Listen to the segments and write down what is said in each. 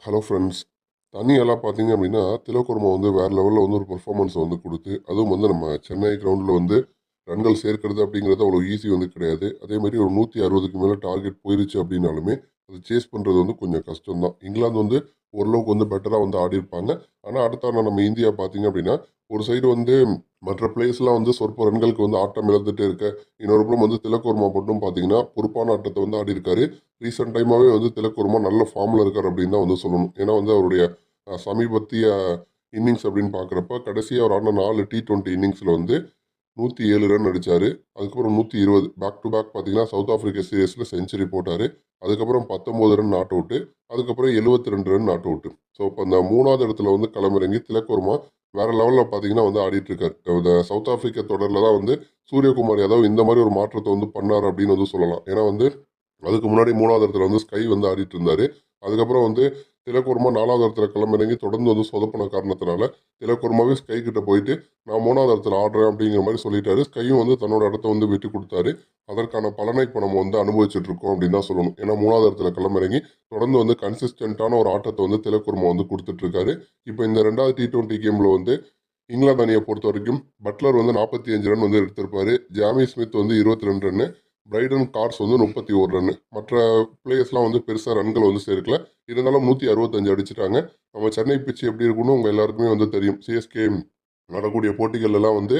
Hello friends. தண்ணியெல்லாம் பார்த்தீங்க அப்படின்னா, திலக்குர்மா வந்து வேறு லெவலில் வந்து ஒரு பெர்ஃபார்மன்ஸை வந்து கொடுத்து, அதுவும் வந்து நம்ம சென்னை கிரவுண்டில் வந்து ரன்கள் சேர்க்கிறது அப்படிங்கிறது அவ்வளோ ஈஸி வந்து கிடையாது. அதேமாரி ஒரு 160க்கு மேலே டார்கெட் போயிருச்சு அப்படின்னாலுமே, அது சேஸ் பண்ணுறது வந்து கொஞ்சம் கஷ்டம் தான். இங்கிலாந்து வந்து ஓரளவுக்கு வந்து பெட்டராக வந்து ஆடியிருப்பாங்க. ஆனால் அடுத்த ஆனா நம்ம இந்தியா பார்த்தீங்க அப்படின்னா, ஒரு சைடு வந்து மற்ற பிளேயர்ஸ்லாம் வந்து சொற்ப ரன்களுக்கு வந்து ஆட்டம் இழந்துட்டே இருக்க, இன்னொரு புறம் வந்து திலக்குர்மா மட்டும் பார்த்தீங்கன்னா, பொறுப்பான ஆட்டத்தை வந்து ஆடியிருக்காரு. ரீசெண்ட் டைமாவே வந்து திலக் நல்ல ஃபார்ம்ல இருக்காரு அப்படின்னு தான் வந்து சொல்லணும். ஏன்னா வந்து அவருடைய சமீபத்திய இன்னிங்ஸ் அப்படின்னு பார்க்குறப்ப கடைசியா அவர் ஆடின 4 T20 இன்னிங்ஸ்ல வந்து 107 ரன் அடிச்சாரு. அதுக்கப்புறம் 120 பேக் டு பேக் பார்த்தீங்கன்னா, சவுத் ஆப்பிரிக்கா சீரிஸ்ல செஞ்சுரி போட்டாரு. அதுக்கப்புறம் 19 ரன் நாட் அவுட்டு. அதுக்கப்புறம் 72 ரன் நாட் அவுட்டு. ஸோ இப்போ இந்த 3வது இடத்துல வந்து களமிறங்கி திலக் வேற லெவல்ல பார்த்தீங்கன்னா வந்து ஆடிட்டு இருக்காரு. இந்த சவுத் ஆப்பிரிக்கா தொடர்ல தான் வந்து சூரியகுமார் யாதவ் இந்த மாதிரி ஒரு மாற்றத்தை வந்து பண்ணாரு அப்படின்னு வந்து சொல்லலாம். ஏன்னா வந்து அதுக்கு முன்னாடி 3வது இடத்துல வந்து ஸ்கை வந்து ஆடிட்டு இருந்தாரு. அதுக்கப்புறம் வந்து திலக் 4வது இடத்துல களமிறங்கி தொடர்ந்து வந்து சொதப்பின காரணத்தினால திலக் ஸ்கை கிட்ட போயிட்டு நான் 3வது இடத்துல ஆடுறேன் அப்படிங்கிற மாதிரி சொல்லிட்டாரு. ஸ்கையும் வந்து தன்னோட இடத்த வந்து விட்டு கொடுத்தாரு. அதற்கான பலனை இப்போ நம்ம வந்து அனுபவிச்சுட்டு இருக்கோம் அப்படின்னு தான் சொல்லணும். ஏன்னா 3வது இடத்துல களமிறங்கி தொடர்ந்து வந்து கன்சிஸ்டன்டான ஒரு ஆட்டத்தை வந்து திலக் வந்து கொடுத்துட்டு இருக்காரு. இப்போ இந்த 2வது T20 கேம்ல வந்து இங்கிலாந்து அணியை பொறுத்த வரைக்கும் பட்லர் வந்து 45 ரன் வந்து எடுத்திருப்பாரு. ஜாமி ஸ்மித் வந்து 22 ரன்னு, பிரைடன் கார்ஸ் வந்து 31 ரன்னு. மற்ற பிளேயர்ஸ்லாம் வந்து பெருசாக ரன்கள் வந்து சேர்க்கல. இருந்தாலும் 165 அடிச்சிட்டாங்க. நம்ம சென்னை பிச்சு எப்படி இருக்குன்னு உங்கள் எல்லாருக்குமே வந்து தெரியும். சிஎஸ்கே நடக்கூடிய போட்டிகள் எல்லாம் வந்து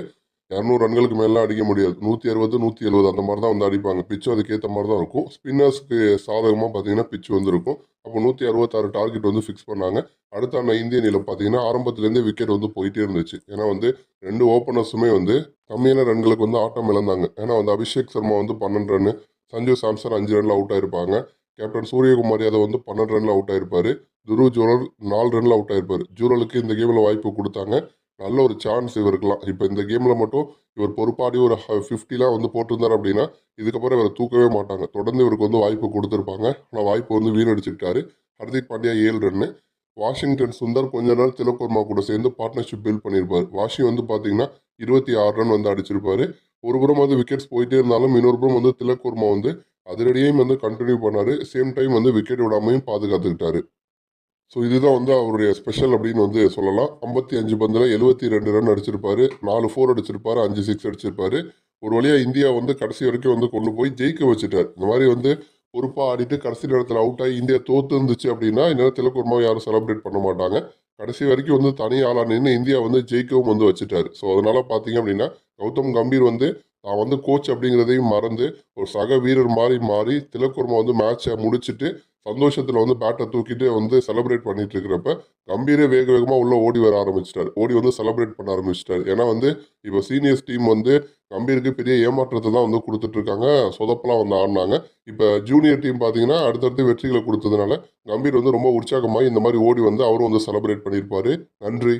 200 ரன்களுக்கு மேலாம் அடிக்க முடியாது. 160, 170 அந்த மாதிரி தான் வந்து அடிப்பாங்க. பிச்சும் அதுக்கேற்ற மாதிரி தான் இருக்கும். ஸ்பின்னர்ஸ்க்கு சாதகமாக பார்த்தீங்கன்னா பிச்சு வந்து இருக்கும். அப்போ 166 டார்கெட் வந்து ஃபிக்ஸ் பண்ணாங்க. அடுத்த ஆன இந்திய அணியில் பார்த்தீங்கன்னா ஆரம்பத்துலேருந்தே விக்கெட் வந்து போயிட்டே இருந்துச்சு. ஏன்னா வந்து 2 ஓப்பனர்ஸுமே வந்து கம்மியான ரன்களுக்கு வந்து ஆட்டம் இழந்தாங்க. ஏன்னா வந்து அபிஷேக் சர்மா வந்து 12 ரன்னு, சஞ்சு சாம்சன் 5 ரன்ல அவுட் ஆயிருப்பாங்க. கேப்டன் சூரியகுமார் யாதவ் வந்து 12 ரன்ல அவுட் ஆயிருப்பாரு. துருவ் ஜூரல் 4 ரன்ல அவுட் ஆயிருப்பாரு. ஜூரலுக்கு இந்த கேமில் வாய்ப்பு கொடுத்தாங்க. நல்ல ஒரு சான்ஸ் இவருக்கலாம். இப்போ இந்த கேமில் மட்டும் இவர் பொறுப்பாடி ஒரு 50லாம் வந்து போட்டிருந்தார் அப்படின்னா இதுக்கப்புறம் இவரை தூக்கவே மாட்டாங்க. தொடர்ந்து இவருக்கு வந்து வாய்ப்பு கொடுத்துருப்பாங்க. ஆனால் வாய்ப்பு வந்து வீணடிச்சுக்கிட்டாரு. ஹர்திக் பாண்டியா 7 ரன்னு. வாஷிங்டன் சுந்தர் கொஞ்ச நாள் திலக் கூட சேர்ந்து பார்ட்னர்ஷிப் பில்ட் பண்ணியிருப்பார். வாஷி வந்து பார்த்தீங்கன்னா 26 ரன் வந்து அடிச்சிருப்பாரு. ஒரு புறம் வந்து விக்கெட்ஸ் போயிட்டே இருந்தாலும் இன்னொரு புறம் வந்து திலக் வந்து அதிரடியையும் வந்து கண்டினியூ பண்ணாரு. சேம் டைம் வந்து விக்கெட் விடாமையும் பாதுகாத்துக்கிட்டாரு. ஸோ இதுதான் வந்து அவருடைய ஸ்பெஷல் அப்படின்னு வந்து சொல்லலாம். 55 பந்தில் 72 ரன் அடிச்சிருப்பாரு. 4 4 அடிச்சிருப்பாரு. 5 6 அடிச்சிருப்பாரு. ஒரு வழியாக இந்தியா வந்து கடைசி வரைக்கும் வந்து கொண்டு போய் ஜெயிக்க வச்சுட்டார். இந்த மாதிரி வந்து பொறுப்பாக ஆடிட்டு கடைசி நேரத்தில் அவுட் ஆகி இந்தியா தோத்து இருந்துச்சு அப்படின்னா இந்நேரத்தில் குருமா யாரும் செலிப்ரேட் பண்ண மாட்டாங்க. கடைசி வரைக்கும் வந்து தனி ஆளாக நின்று இந்தியா வந்து ஜெயிக்கவும் வந்து வச்சுட்டாரு. ஸோ அதனால பார்த்தீங்க அப்படின்னா கௌதம் கம்பீர் வந்து தான் வந்து கோச் அப்படிங்கிறதையும் மறந்து ஒரு சக வீரர் மாறி மாறி திலக் வந்து மேட்சை முடிச்சுட்டு சந்தோஷத்தில் வந்து பேட்டை தூக்கிட்டு வந்து செலிப்ரேட் பண்ணிட்டு இருக்கிறப்ப கம்பீரே வேக வேகமாக உள்ள ஓடி வர ஆரம்பிச்சிட்டாரு. ஓடி வந்து செலிப்ரேட் பண்ண ஆரம்பிச்சிட்டாரு. ஏன்னா வந்து இப்போ சீனியர்ஸ் டீம் வந்து கம்பீருக்கு பெரிய ஏமாற்றத்தை தான் வந்து கொடுத்துட்டு இருக்காங்க. சொதப்பெல்லாம் வந்து ஆடினாங்க. இப்போ ஜூனியர் டீம் பார்த்தீங்கன்னா அடுத்தடுத்து வெற்றிகளை கொடுத்ததுனால கம்பீர் வந்து ரொம்ப உற்சாகமாகி இந்த மாதிரி ஓடி வந்து அவரும் வந்து செலிப்ரேட் பண்ணியிருப்பாரு. நன்றி.